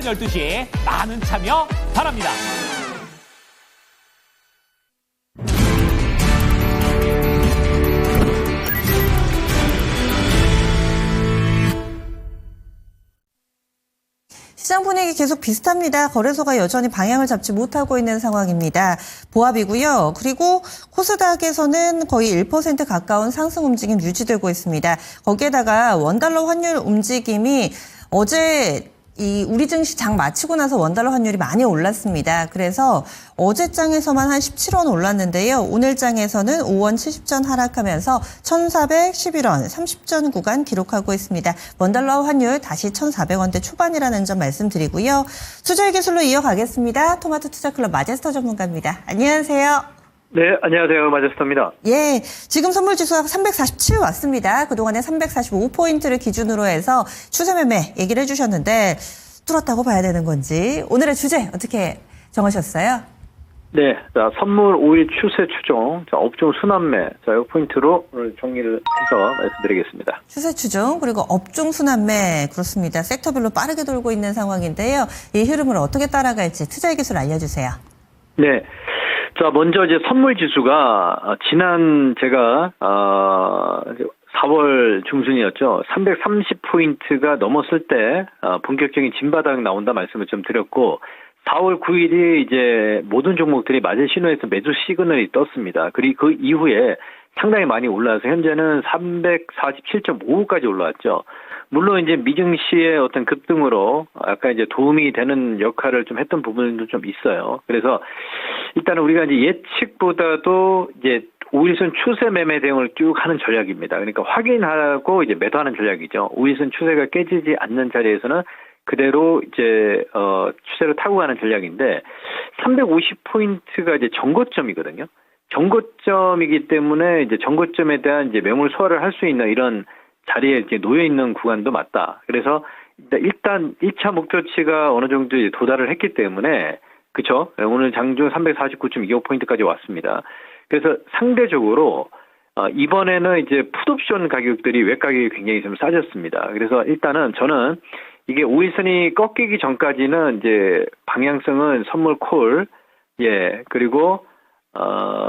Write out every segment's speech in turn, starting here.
12시 많은 참여 바랍니다. 시장 분위기 계속 비슷합니다. 거래소가 여전히 방향을 잡지 못하고 있는 상황입니다. 보합이고요. 그리고 코스닥에서는 거의 1% 가까운 상승 움직임 유지되고 있습니다. 거기에다가 원달러 환율 움직임이 어제 우리 증시 장 마치고 나서 원달러 환율이 많이 올랐습니다. 그래서 어제 장에서만 한 17원 올랐는데요. 오늘 장에서는 5원 70전 하락하면서 1,411원 30전 구간 기록하고 있습니다. 원달러 환율 다시 1,400원대 초반이라는 점 말씀드리고요. 투자의 기술로 이어가겠습니다. 토마토 투자클럽 마제스터 전문가입니다. 안녕하세요. 네, 안녕하세요. 마제스터입니다. 예, 지금 선물지수가 347 왔습니다. 그동안에 345포인트를 기준으로 해서 추세 매매 얘기를 해주셨는데 뚫었다고 봐야 되는 건지 오늘의 주제 어떻게 정하셨어요? 네, 자, 선물 5일 추세 추종, 자, 업종 순환매, 자, 이 포인트로 오늘 정리를 해서 말씀드리겠습니다. 추세 추종 그리고 업종 순환매 그렇습니다. 섹터별로 빠르게 돌고 있는 상황인데요. 이 흐름을 어떻게 따라갈지 투자의 기술 알려주세요. 네. 자, 먼저 이제 선물 지수가 지난 제가 4월 중순이었죠. 330포인트가 넘었을 때 본격적인 진바닥 나온다 말씀을 좀 드렸고 4월 9일이 이제 모든 종목들이 맞은 신호에서 매수 시그널이 떴습니다. 그리고 그 이후에 상당히 많이 올라와서 현재는 347.55까지 올라왔죠. 물론 이제 미증시의 어떤 급등으로 약간 이제 도움이 되는 역할을 좀 했던 부분도 좀 있어요. 그래서 일단은 우리가 이제 예측보다도 이제 5일선 추세 매매 대응을 쭉 하는 전략입니다. 그러니까 확인하고 이제 매도하는 전략이죠. 5일선 추세가 깨지지 않는 자리에서는 그대로 이제 추세를 타고 가는 전략인데 350포인트가 이제 정고점이거든요. 정고점이기 때문에 이제 정고점에 대한 이제 매물 소화를 할 수 있는 이런 자리에 이제 놓여 있는 구간도 맞다. 그래서 일단 1차 목표치가 어느 정도 도달을 했기 때문에 그렇죠. 오늘 장중 349.25포인트까지 왔습니다. 그래서 상대적으로 이번에는 이제 풋옵션 가격들이 외 가격이 굉장히 좀 싸졌습니다. 그래서 일단은 저는 이게 5일선이 꺾이기 전까지는 이제 방향성은 선물 콜, 예, 그리고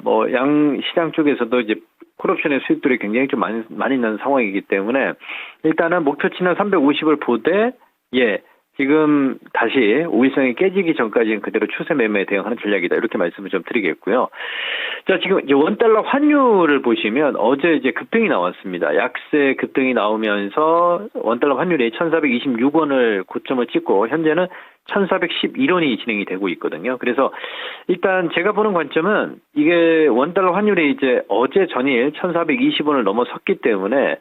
뭐 양 시장 쪽에서도 이제 콜옵션의 수익들이 굉장히 좀 많이 있는 상황이기 때문에 일단은 목표치는 350을 보되 예. 지금 다시 5일선이 깨지기 전까지는 그대로 추세 매매에 대응하는 전략이다. 이렇게 말씀을 좀 드리겠고요. 자, 지금 이제 원달러 환율을 보시면 어제 이제 급등이 나왔습니다. 약세 급등이 나오면서 원달러 환율이 1,426원을 고점을 찍고 현재는 1,411원이 진행이 되고 있거든요. 그래서 일단 제가 보는 관점은 이게 원달러 환율이 이제 어제 전일 1,420원을 넘어섰기 때문에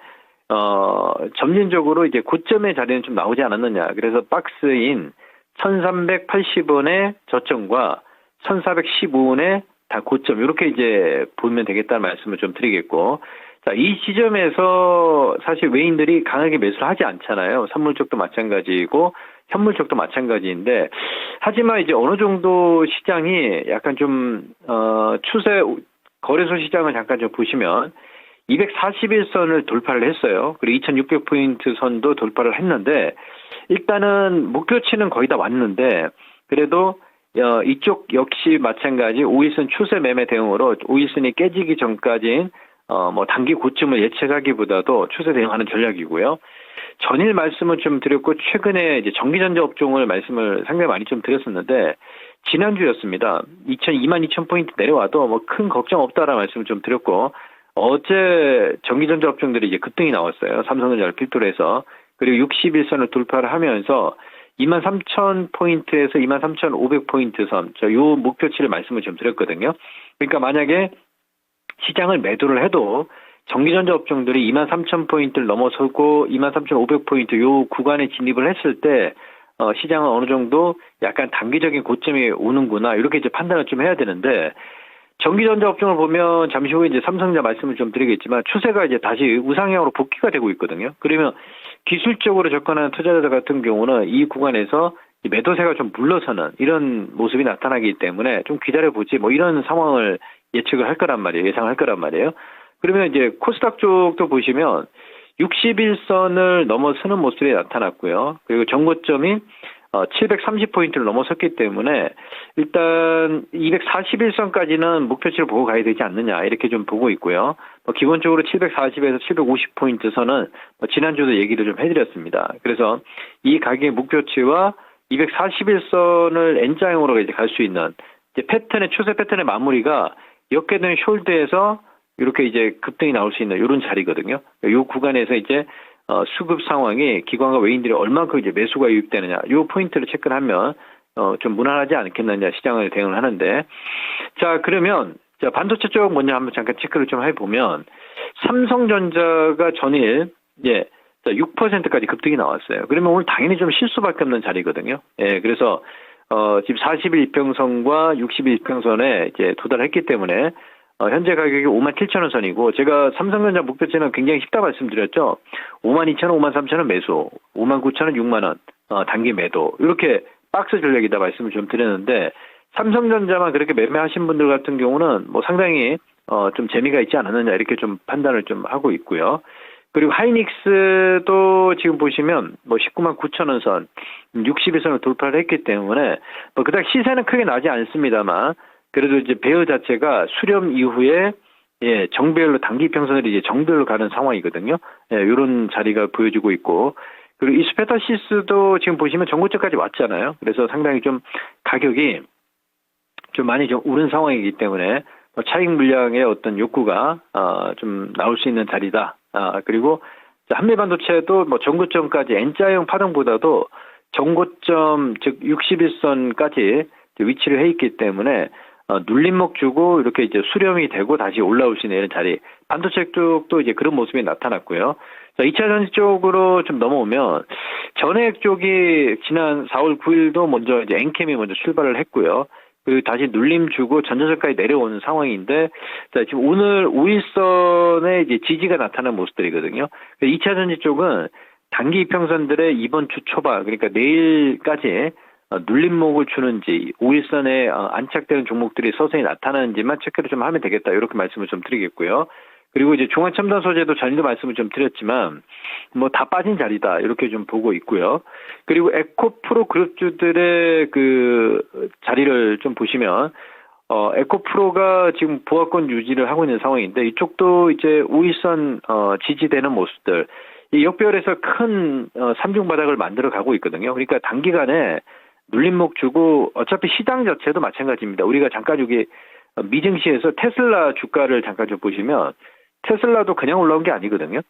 점진적으로 이제 고점의 자리는 좀 나오지 않았느냐. 그래서 박스인 1,380원의 저점과 1,415원의 다 고점, 이렇게 이제 보면 되겠다는 말씀을 좀 드리겠고. 자, 이 시점에서 사실 외인들이 강하게 매수를 하지 않잖아요. 선물 쪽도 마찬가지고, 현물 쪽도 마찬가지인데, 하지만 이제 어느 정도 시장이 약간 좀, 추세, 거래소 시장을 잠깐 좀 보시면, 241선을 돌파를 했어요. 그리고 2600포인트 선도 돌파를 했는데 일단은 목표치는 거의 다 왔는데 그래도 이쪽 역시 마찬가지 5일선 추세 매매 대응으로 5일선이 깨지기 전까지는 뭐 단기 고점을 예측하기보다도 추세 대응하는 전략이고요. 전일 말씀을 좀 드렸고 최근에 이제 전기전자 업종을 말씀을 상당히 많이 좀 드렸었는데 지난주였습니다. 22,000포인트 내려와도 뭐 큰 걱정 없다라는 말씀을 좀 드렸고 어제 전기전자 업종들이 이제 급등이 나왔어요. 삼성전자를 필두로 해서. 그리고 61선을 돌파를 하면서 23,000포인트에서 23,500포인트 선, 요 목표치를 말씀을 좀 드렸거든요. 그러니까 만약에 시장을 매도를 해도 전기전자 업종들이 23,000포인트를 넘어서고 23,500포인트 요 구간에 진입을 했을 때 시장은 어느 정도 약간 단기적인 고점이 오는구나 이렇게 이제 판단을 좀 해야 되는데 전기전자 업종을 보면 잠시 후에 이제 삼성전자 말씀을 좀 드리겠지만 추세가 이제 다시 우상향으로 복귀가 되고 있거든요. 그러면 기술적으로 접근하는 투자자들 같은 경우는 이 구간에서 매도세가 좀 물러서는 이런 모습이 나타나기 때문에 좀 기다려보지 뭐 이런 상황을 예측을 할 거란 말이에요. 예상을 할 거란 말이에요. 그러면 이제 코스닥 쪽도 보시면 61선을 넘어서는 모습이 나타났고요. 그리고 정고점인 730포인트를 넘어섰기 때문에 일단 241선까지는 목표치를 보고 가야 되지 않느냐 이렇게 좀 보고 있고요. 기본적으로 740에서 750포인트 선은 지난주도 얘기를 좀 해드렸습니다. 그래서 이 가격의 목표치와 241선을 N자형으로 이제 갈 수 있는 이제 패턴의 추세 패턴의 마무리가 역계된 숄드에서 이렇게 이제 급등이 나올 수 있는 이런 자리거든요. 이 구간에서 이제 수급 상황이 기관과 외인들이 얼만큼 이제 매수가 유입되느냐, 이 포인트를 체크를 하면 좀 무난하지 않겠느냐 시장을 대응을 하는데, 자 그러면 자 반도체 쪽 먼저 한번 잠깐 체크를 좀 해보면 삼성전자가 전일 6%까지 급등이 나왔어요. 그러면 오늘 당연히 좀 쉴 수밖에 없는 자리거든요. 예, 그래서 지금 40일 이평선과 60일 이평선에 이제 도달했기 때문에 현재 가격이 57,000원 선이고, 제가 삼성전자 목표치는 굉장히 쉽다 말씀드렸죠. 52,000원, 53,000원 매수, 59,000원, 6만원 단기 매도, 이렇게 박스 전략이다 말씀을 좀 드렸는데, 삼성전자만 그렇게 매매하신 분들 같은 경우는 뭐 상당히 좀 재미가 있지 않았느냐 이렇게 좀 판단을 좀 하고 있고요. 그리고 하이닉스도 지금 보시면 뭐 199,000원 선, 61선을 돌파를 했기 때문에 뭐 그닥 시세는 크게 나지 않습니다만, 그래도 이제 베어 자체가 수렴 이후에 정배열로 단기 평선으로 이제 정배열로 가는 상황이거든요. 이런 자리가 보여지고 있고, 그리고 이스페타시스도 지금 보시면 전고점까지 왔잖아요. 그래서 상당히 좀 가격이 좀 많이 좀 오른 상황이기 때문에 차익 물량의 어떤 욕구가 좀 나올 수 있는 자리다. 그리고 한미반도체도 뭐 전고점까지 N자형 파동보다도 전고점 즉 61선까지 위치를 해 있기 때문에 눌림목 주고 이렇게 이제 수렴이 되고 다시 올라올 수 있는 자리, 반도체 쪽도 이제 그런 모습이 나타났고요. 자, 2차 전지 쪽으로 좀 넘어오면 전해액 쪽이 지난 4월 9일도 먼저 이제 엔캠이 먼저 출발을 했고요. 그리고 다시 눌림 주고 전저점까지 내려오는 상황인데, 자, 지금 오늘 5일선에 이제 지지가 나타나는 모습들이거든요. 2차 전지 쪽은 단기 이평선들의 이번 주 초반, 그러니까 내일까지 눌림목을 주는지 5일선에 안착되는 종목들이 서서히 나타나는지만 체크를 좀 하면 되겠다, 이렇게 말씀을 좀 드리겠고요. 그리고 이제 중화첨단 소재도 전에도 말씀을 좀 드렸지만 뭐 다 빠진 자리다 이렇게 좀 보고 있고요. 그리고 에코프로 그룹주들의 그 자리를 좀 보시면 에코프로가 지금 보합권 유지를 하고 있는 상황인데, 이쪽도 이제 5일선 지지되는 모습들, 이 역배열에서 큰 3중 바닥을 만들어 가고 있거든요. 그러니까 단기간에 눌림목 주고, 어차피 시장 자체도 마찬가지입니다. 우리가 잠깐 여기 미증시에서 테슬라 주가를 잠깐 좀 보시면 테슬라도 그냥 올라온 게 아니거든요.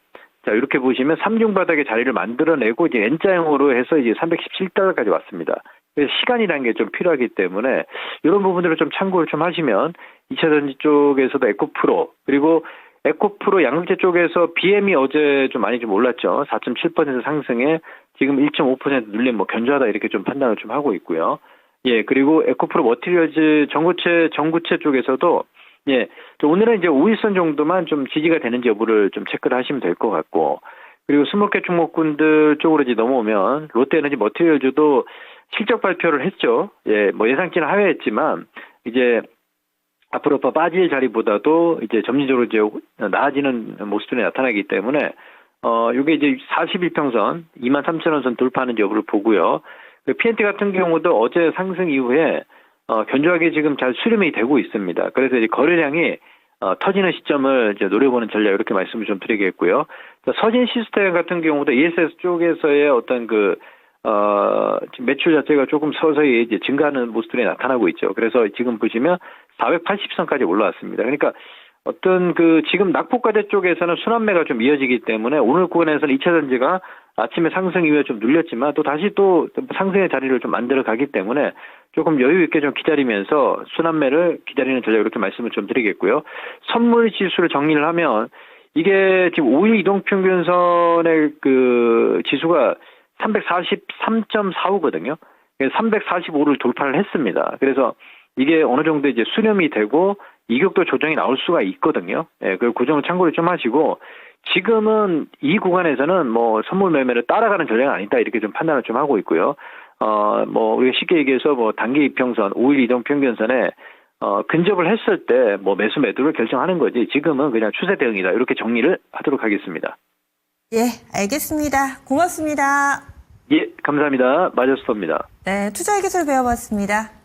자, 이렇게 보시면 3중 바닥의 자리를 만들어내고 이제 N자형으로 해서 이제 317달러까지 왔습니다. 그래서 시간이라는 게 좀 필요하기 때문에 이런 부분들을 좀 참고를 좀 하시면 2차 전지 쪽에서도 에코프로, 그리고 에코프로 양극재 쪽에서 BM이 어제 좀 많이 좀 올랐죠. 4.7% 상승에 지금 1.5% 눌림 뭐 견조하다 이렇게 좀 판단을 좀 하고 있고요. 예, 그리고 에코프로 머티리얼즈 전구체 쪽에서도 오늘은 이제 5일선 정도만 좀 지지가 되는지 여부를 좀 체크를 하시면 될 것 같고, 그리고 스몰캡 종목군들 쪽으로 이제 넘어오면 롯데에너지 머티리얼즈도 실적 발표를 했죠. 예, 뭐 예상치는 하회했지만 이제 앞으로 빠질 자리보다도 이제 점진적으로 이제 나아지는 모습들이 나타나기 때문에 이게 이제 41평선 23,000원 선 돌파하는 여부를 보고요. 그 PNT 같은 경우도 어제 상승 이후에 견조하게 지금 잘 수렴이 되고 있습니다. 그래서 이제 거래량이 터지는 시점을 이제 노려보는 전략, 이렇게 말씀을 좀 드리겠고요. 서진 시스템 같은 경우도 ESS 쪽에서의 어떤 지금 매출 자체가 조금 서서히 이제 증가하는 모습들이 나타나고 있죠. 그래서 지금 보시면 480선까지 올라왔습니다. 그러니까 어떤 지금 낙폭과대 쪽에서는 순환매가 좀 이어지기 때문에 오늘 구간에서는 2차 전지가 아침에 상승 이후에 좀 눌렸지만 또 다시 또 상승의 자리를 좀 만들어 가기 때문에 조금 여유 있게 좀 기다리면서 순환매를 기다리는 전략, 이렇게 말씀을 좀 드리겠고요. 선물 지수를 정리를 하면 이게 지금 5일 이동평균선의 지수가 343.45거든요. 345를 돌파를 했습니다. 그래서 이게 어느 정도 이제 수렴이 되고 이격도 조정이 나올 수가 있거든요. 예, 그 점을 참고를 좀 하시고, 지금은 이 구간에서는 뭐 선물 매매를 따라가는 전략은 아니다, 이렇게 좀 판단을 좀 하고 있고요. 뭐 우리가 쉽게 얘기해서 뭐 단기 이평선, 5일 이동 평균선에 근접을 했을 때 뭐 매수 매도를 결정하는 거지, 지금은 그냥 추세 대응이다, 이렇게 정리를 하도록 하겠습니다. 예, 알겠습니다. 고맙습니다. 예, 감사합니다. 마저스토입니다. 네, 투자의 기술 배워봤습니다.